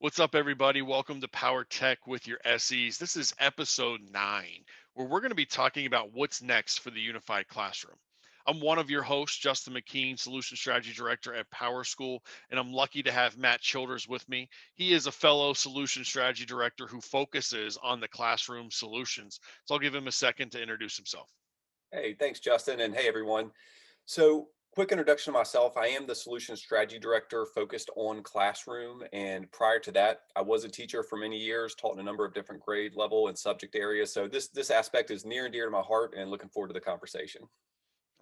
What's up, everybody? Welcome to PowerTech with your SEs. This is episode 9, where we're going to be talking about what's next for the unified classroom. I'm one of your hosts, Justin McKean, Solution Strategy Director at PowerSchool, and I'm lucky to have Matt Childers with me. He is a fellow Solution Strategy Director who focuses on the classroom solutions. So I'll give him a second to introduce himself. Hey, thanks, Justin. And hey, everyone. So, quick introduction to myself. I am the Solution Strategy Director focused on classroom. And prior to that, I was a teacher for many years, taught in a number of different grade level and subject areas. So, this aspect is near and dear to my heart and looking forward to the conversation.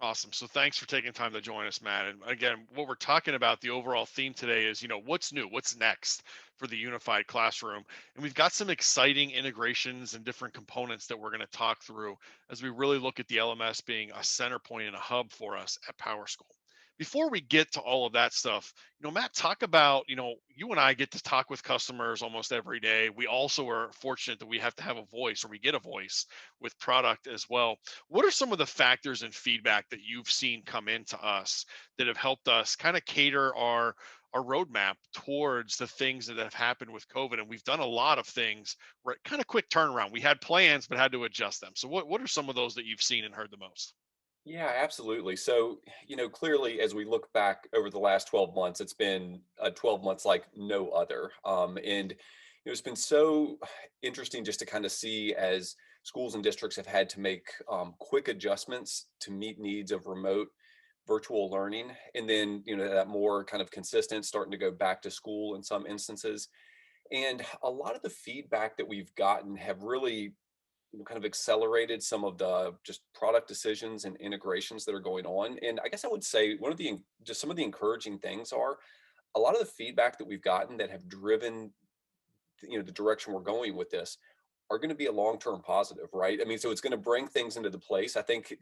Awesome. So thanks for taking time to join us, Matt. And again, what we're talking about, the overall theme today is, what's new? What's next for the unified classroom? And we've got some exciting integrations and different components that we're going to talk through as we really look at the LMS being a center point and a hub for us at PowerSchool. Before we get to all of that stuff, Matt, talk about, you and I get to talk with customers almost every day. We also are fortunate that we have to have a voice, or we get a voice with product as well. What are some of the factors and feedback that you've seen come into us that have helped us kind of cater our roadmap towards the things that have happened with COVID? And we've done a lot of things, right? Kind of quick turnaround. We had plans, but had to adjust them. So what are some of those that you've seen and heard the most? Yeah, absolutely. So, clearly, as we look back over the last 12 months, it's been 12 months like no other. It's been so interesting just to kind of see as schools and districts have had to make quick adjustments to meet needs of remote virtual learning. And then, that more kind of consistent starting to go back to school in some instances. And a lot of the feedback that we've gotten have really kind of accelerated some of the just product decisions and integrations that are going on. And I guess I would say one of the just some of the encouraging things are a lot of the feedback that we've gotten that have driven the direction we're going with this are going to be a long-term positive, right? I mean, so it's going to bring things into the place. I think,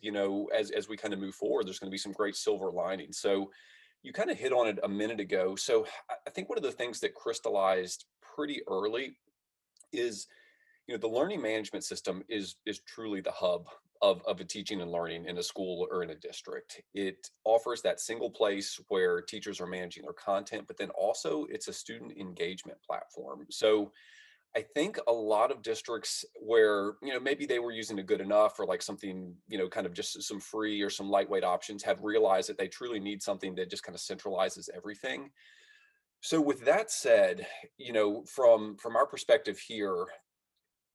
as we kind of move forward, there's going to be some great silver linings. So you kind of hit on it a minute ago. So I think one of the things that crystallized pretty early is the learning management system is truly the hub of a teaching and learning in a school or in a district. It offers that single place where teachers are managing their content, but then also it's a student engagement platform. So I think a lot of districts where maybe they were using a good enough or like something kind of just some free or some lightweight options have realized that they truly need something that just kind of centralizes everything. So with that said, from our perspective here,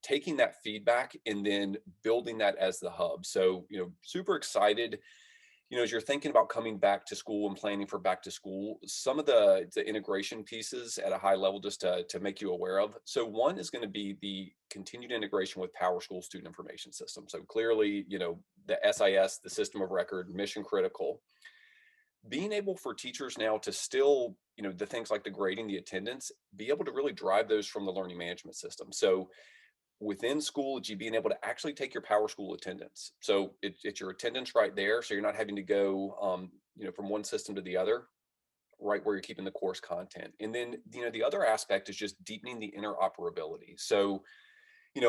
taking that feedback and then building that as the hub. So, super excited, as you're thinking about coming back to school and planning for back to school, some of the integration pieces at a high level just to make you aware of. So one is going to be the continued integration with PowerSchool Student Information System. So clearly, the SIS, the system of record, mission critical. Being able for teachers now to still, the things like the grading, the attendance, be able to really drive those from the learning management system. So within Schoology, being able to actually take your PowerSchool attendance. So it's your attendance right there. So you're not having to go, from one system to the other, right where you're keeping the course content. And then, the other aspect is just deepening the interoperability. So,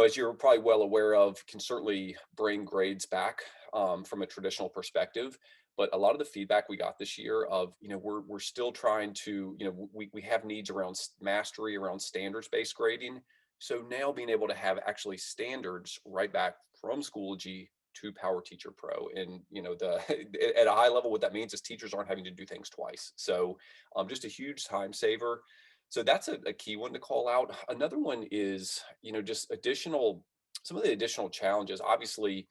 as you're probably well aware of, can certainly bring grades back from a traditional perspective. But a lot of the feedback we got this year of, we're still trying to, we have needs around mastery, around standards-based grading. So now being able to have actually standards right back from Schoology to Power Teacher Pro, and the at a high level, what that means is teachers aren't having to do things twice. So just a huge time saver. So that's a key one to call out. Another one is just some of the additional challenges. Obviously,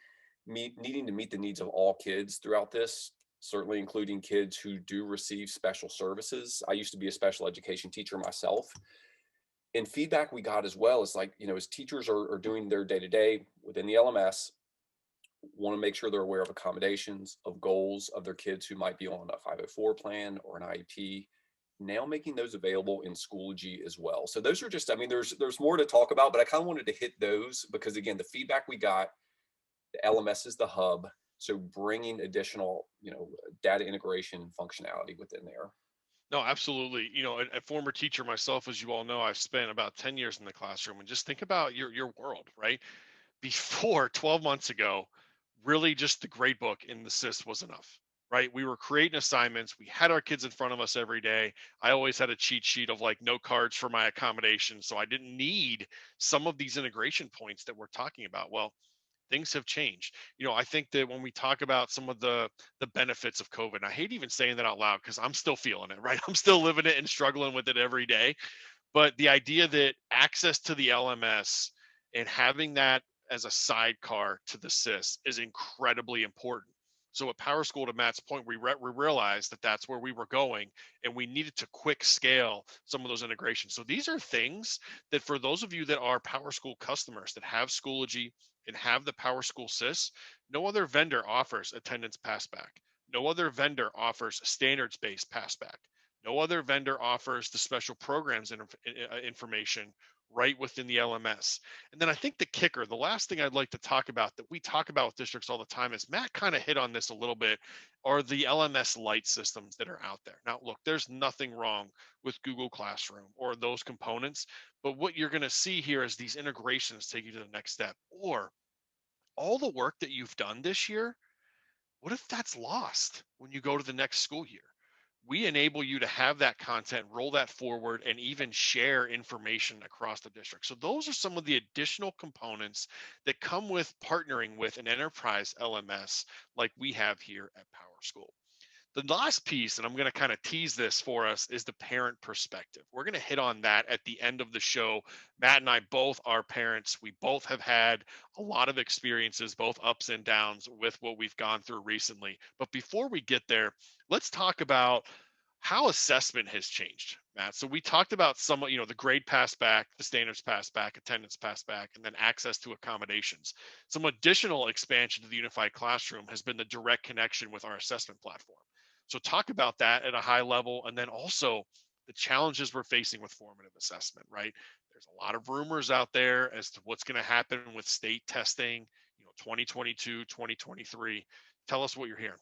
needing to meet the needs of all kids throughout this. Certainly, including kids who do receive special services. I used to be a special education teacher myself, and feedback we got as well is like, as teachers are doing their day to day within the LMS, want to make sure they're aware of accommodations, of goals of their kids who might be on a 504 plan or an IEP. Now making those available in Schoology as well. So those are just, I mean, there's more to talk about, but I kind of wanted to hit those because again, the feedback we got, the LMS is the hub. So bringing additional, data integration and functionality within there. No, absolutely. A former teacher myself, as you all know, I've spent about 10 years in the classroom, and just think about your world, right? Before 12 months ago, really just the grade book in the SIS was enough, right? We were creating assignments. We had our kids in front of us every day. I always had a cheat sheet of like no cards for my accommodation. So I didn't need some of these integration points that we're talking about. Well, things have changed. I think that when we talk about some of the benefits of COVID, and I hate even saying that out loud because I'm still feeling it, right? I'm still living it and struggling with it every day. But the idea that access to the LMS and having that as a sidecar to the SIS is incredibly important. So at PowerSchool, to Matt's point, we realized that that's where we were going, and we needed to quick scale some of those integrations. So these are things that for those of you that are PowerSchool customers that have Schoology and have the PowerSchool SIS, no other vendor offers attendance passback. No other vendor offers standards-based passback. No other vendor offers the special programs information right within the LMS. And then I think the kicker, the last thing I'd like to talk about that we talk about with districts all the time is Matt kind of hit on this a little bit, are the LMS light systems that are out there. Now, look, there's nothing wrong with Google Classroom or those components, but what you're going to see here is these integrations take you to the next step. Or all the work that you've done this year, what if that's lost when you go to the next school year? We enable you to have that content, roll that forward, and even share information across the district. So those are some of the additional components that come with partnering with an enterprise LMS like we have here at PowerSchool. The last piece, and I'm going to kind of tease this for us, is the parent perspective. We're going to hit on that at the end of the show. Matt and I both are parents. We both have had a lot of experiences, both ups and downs, with what we've gone through recently. But before we get there, let's talk about how assessment has changed, Matt. So we talked about some, the grade pass back, the standards pass back, attendance pass back, and then access to accommodations. Some additional expansion to the unified classroom has been the direct connection with our assessment platform. So talk about that at a high level, and then also the challenges we're facing with formative assessment, right? There's a lot of rumors out there as to what's going to happen with state testing, 2022, 2023. Tell us what you're hearing.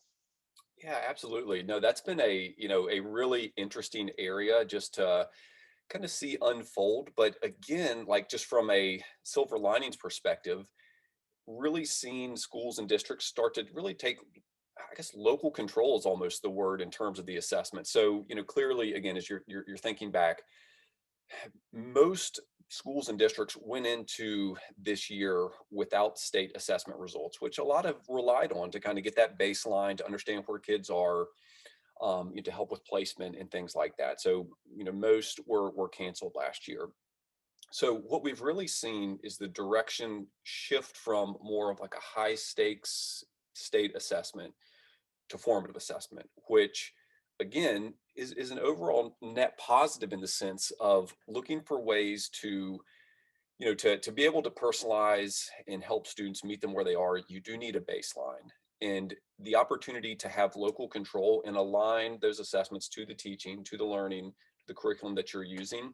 Yeah, absolutely. No, that's been a really interesting area just to kind of see unfold. But again, like just from a silver linings perspective, really seeing schools and districts start to really take, I guess, local control is almost the word in terms of the assessment. So, clearly, again, as you're thinking back, most schools and districts went into this year without state assessment results, which a lot have relied on to kind of get that baseline to understand where kids are, to help with placement and things like that. So, most were canceled last year. So what we've really seen is the direction shift from more of like a high stakes state assessment to formative assessment, which again is an overall net positive in the sense of looking for ways to, to be able to personalize and help students meet them where they are. You do need a baseline, and the opportunity to have local control and align those assessments to the teaching, to the learning, the curriculum that you're using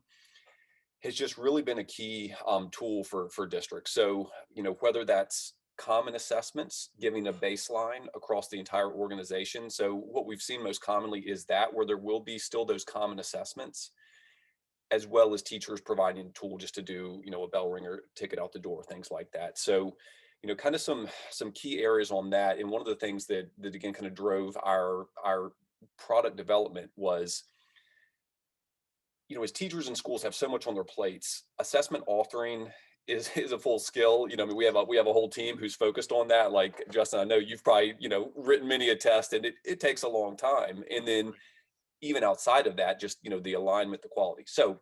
has just really been a key tool for districts. So, whether that's common assessments, giving a baseline across the entire organization. So what we've seen most commonly is that where there will be still those common assessments, as well as teachers providing a tool just to do, a bell ringer, ticket out the door, things like that. So, kind of some key areas on that. And one of the things that again kind of drove our product development was, as teachers and schools have so much on their plates, assessment authoring is a full skill. I mean, we have a whole team who's focused on that. Like Justin, I know you've probably, written many a test, and it takes a long time. And then even outside of that, just, the alignment, the quality. So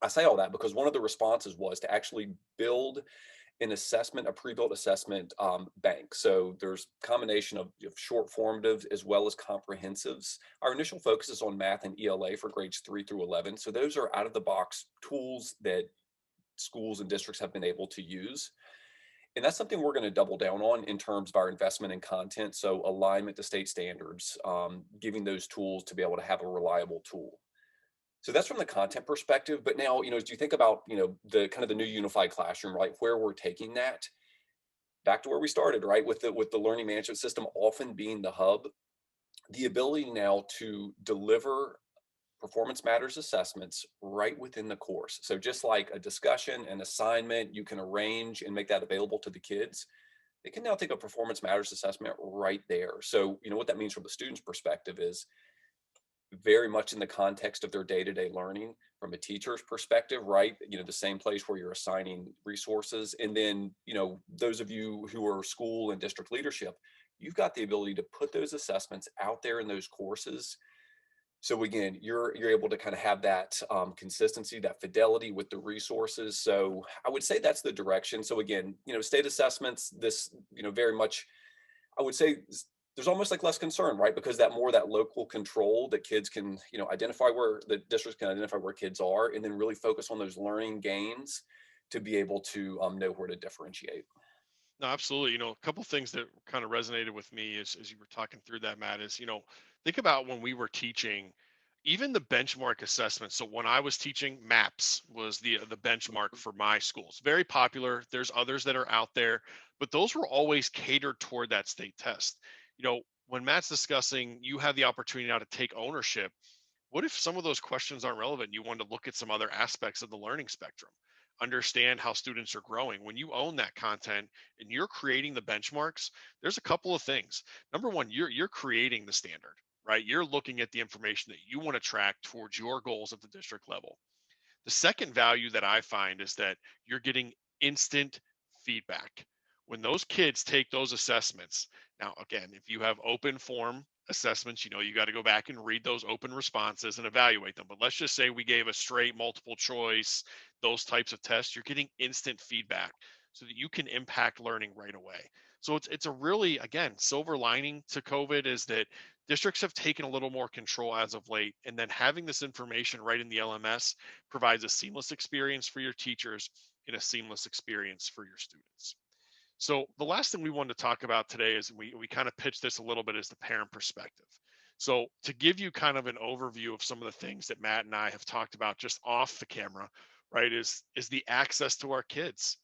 I say all that because one of the responses was to actually build an assessment, a pre-built assessment bank. So there's a combination of short formative as well as comprehensives. Our initial focus is on math and ELA for grades 3 through 11. So those are out of the box tools that schools and districts have been able to use. And that's something we're going to double down on in terms of our investment in content. So alignment to state standards, giving those tools to be able to have a reliable tool. So that's from the content perspective. But now, as you think about, the kind of the new unified classroom, right, where we're taking that back to where we started, right, with the learning management system often being the hub, the ability now to deliver performance matters assessments right within the course. So just like a discussion, an assignment, you can arrange and make that available to the kids. they can now take a performance matters assessment right there. So, what that means from the student's perspective is very much in the context of their day-to-day learning. From a teacher's perspective, right, the same place where you're assigning resources. And then, those of you who are school and district leadership, you've got the ability to put those assessments out there in those courses. So again, you're able to kind of have that consistency, that fidelity with the resources. So I would say that's the direction. So again, state assessments, this, very much, I would say there's almost like less concern, right? Because that local control that kids can, identify where the districts can identify where kids are, and then really focus on those learning gains to be able to know where to differentiate. No, absolutely. A couple things that kind of resonated with me as you were talking through that, Matt, is, think about when we were teaching, even the benchmark assessment. So when I was teaching, MAPS was the benchmark for my schools. Very popular. There's others that are out there, but those were always catered toward that state test. When Matt's discussing, you have the opportunity now to take ownership. What if some of those questions aren't relevant? You want to look at some other aspects of the learning spectrum, understand how students are growing. When you own that content and you're creating the benchmarks, there's a couple of things. Number one, you're creating the standard, right? You're looking at the information that you want to track towards your goals at the district level. The second value that I find is that you're getting instant feedback. When those kids take those assessments, now again, if you have open form assessments, you got to go back and read those open responses and evaluate them. But let's just say we gave a straight multiple choice, those types of tests, you're getting instant feedback so that you can impact learning right away. So it's a really, again, silver lining to COVID is that districts have taken a little more control as of late. And then having this information right in the LMS provides a seamless experience for your teachers and a seamless experience for your students. So the last thing we wanted to talk about today is we kind of pitched this a little bit as the parent perspective. So to give you kind of an overview of some of the things that Matt and I have talked about just off the camera, right, is the access to our kids.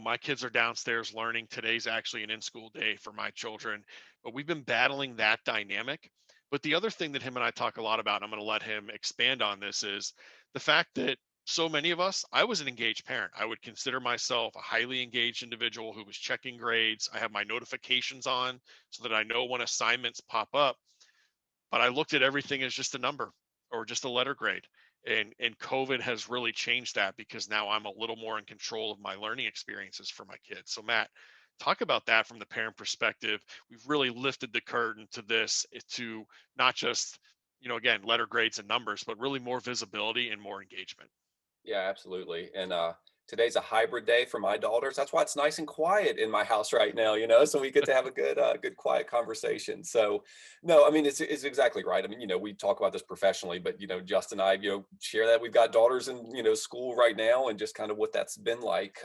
My kids are downstairs learning. Today's actually an in-school day for my children, but we've been battling that dynamic. But the other thing that him and I talk a lot about, and I'm going to let him expand on this, is the fact that so many of us, I was an engaged parent. I would consider myself a highly engaged individual who was checking grades. I have my notifications on so that I know when assignments pop up, but I looked at everything as just a number or just a letter grade. And COVID has really changed that because now I'm a little more in control of my learning experiences for my kids. So Matt, talk about that from the parent perspective. We've really lifted the curtain to this to not just, again, letter grades and numbers, but really more visibility and more engagement. Yeah, absolutely. And today's a hybrid day for my daughters. That's why it's nice and quiet in my house right now, so we get to have a good quiet conversation. So no, I mean it's exactly right. I mean, we talk about this professionally, but Justin and I, share that we've got daughters in, school right now and just kind of what that's been like.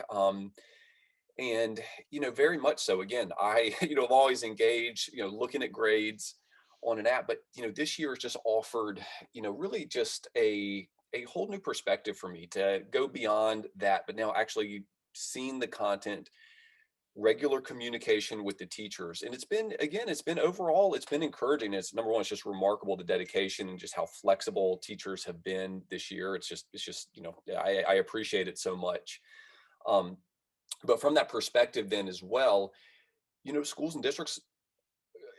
And very much so. Again, I, have always engaged, looking at grades on an app, but this year has just offered, really just a whole new perspective for me to go beyond that, but now actually seeing the content, regular communication with the teachers. And it's been overall, it's been encouraging. It's number one, it's just remarkable the dedication and just how flexible teachers have been this year. It's just, yeah, I appreciate it so much. Um, but from that perspective, then as well, schools and districts,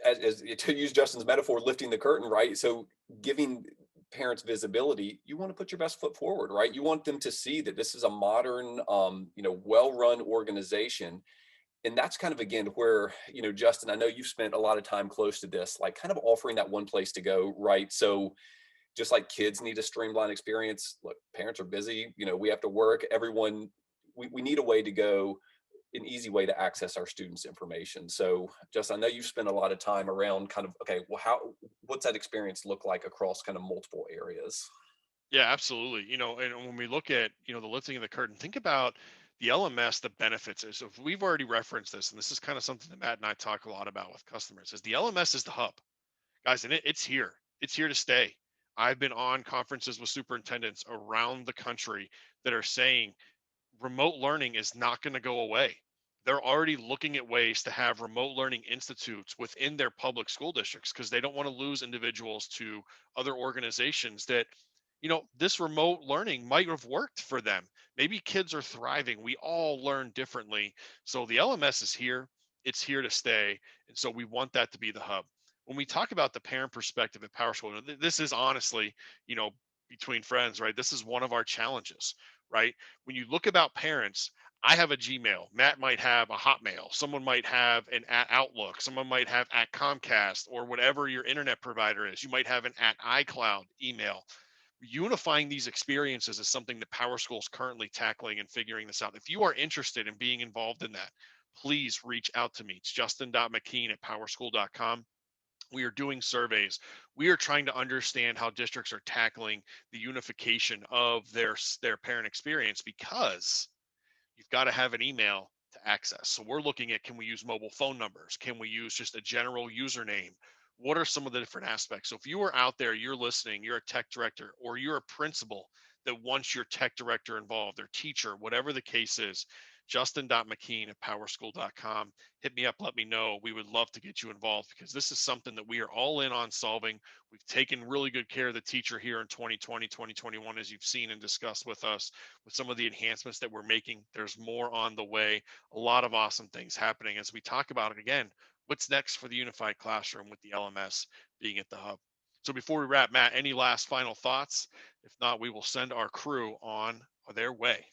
as to use Justin's metaphor, lifting the curtain, right? So giving parents visibility, you want to put your best foot forward, right? You want them to see that this is a modern, well-run organization. And that's kind of, again, where, Justin, I know you've spent a lot of time close to this, like kind of offering that one place to go, right? So just like kids need a streamlined experience, look, parents are busy, we have to work, everyone, we need a way to go, an easy way to access our students' information. So just, I know you've spent a lot of time around kind of, okay, well, what's that experience look like across kind of multiple areas? Yeah, absolutely. And when we look at, the lifting of the curtain, think about the LMS, the benefits is if we've already referenced this, and this is kind of something that Matt and I talk a lot about with customers, is the LMS is the hub, guys, and it's here. It's here to stay. I've been on conferences with superintendents around the country that are saying remote learning is not going to go away. They're already looking at ways to have remote learning institutes within their public school districts because they don't want to lose individuals to other organizations that this remote learning might have worked for them. Maybe kids are thriving. We all learn differently. So the LMS is here, it's here to stay. And so we want that to be the hub. When we talk about the parent perspective at PowerSchool, this is honestly, you know, between friends, right? This is one of our challenges, right? When you look about parents, I have a Gmail. Matt might have a Hotmail. Someone might have an at Outlook. Someone might have at Comcast or whatever your internet provider is. You might have an at iCloud email. Unifying these experiences is something that PowerSchool is currently tackling and figuring this out. If you are interested in being involved in that, please reach out to me. It's justin.mckeen@powerschool.com. We are doing surveys. We are trying to understand how districts are tackling the unification of their parent experience, because you've got to have an email to access. So we're looking at, can we use mobile phone numbers? Can we use just a general username? What are some of the different aspects? So if you are out there, you're listening, you're a tech director, or you're a principal that wants your tech director involved, or teacher, whatever the case is, justin.mckeen@powerschool.com. Hit me up, let me know. We would love to get you involved, because this is something that we are all in on solving. We've taken really good care of the teacher here in 2020, 2021, as you've seen and discussed with us with some of the enhancements that we're making. There's more on the way. A lot of awesome things happening as we talk about it again. What's next for the unified classroom with the LMS being at the hub? So before we wrap, Matt, any last final thoughts? If not, we will send our crew on their way.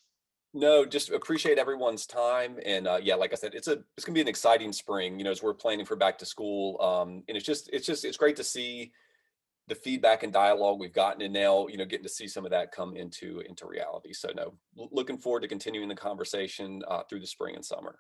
No, just appreciate everyone's time. And yeah, like I said, it's gonna be an exciting spring, as we're planning for back to school. And it's great to see the feedback and dialogue we've gotten, and now, getting to see some of that come into reality. So no, looking forward to continuing the conversation through the spring and summer.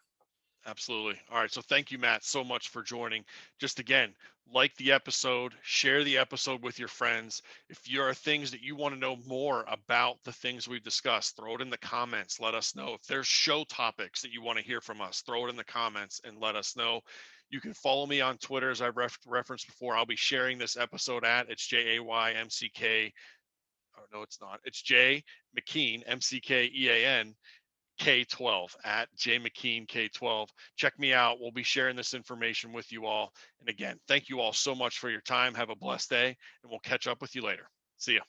Absolutely. All right. So thank you, Matt, so much for joining. Just again, like the episode, share the episode with your friends. If there are things that you want to know more about the things we've discussed, throw it in the comments. Let us know. If there's show topics that you want to hear from us, throw it in the comments and let us know. You can follow me on Twitter, as I've referenced before. I'll be sharing this episode it's JAYMCK. Or no, it's not. It's J McKean, MCKEAN. K12 at J McKean K12. Check me out. We'll be sharing this information with you all. And again, thank you all so much for your time. Have a blessed day, and we'll catch up with you later. See ya.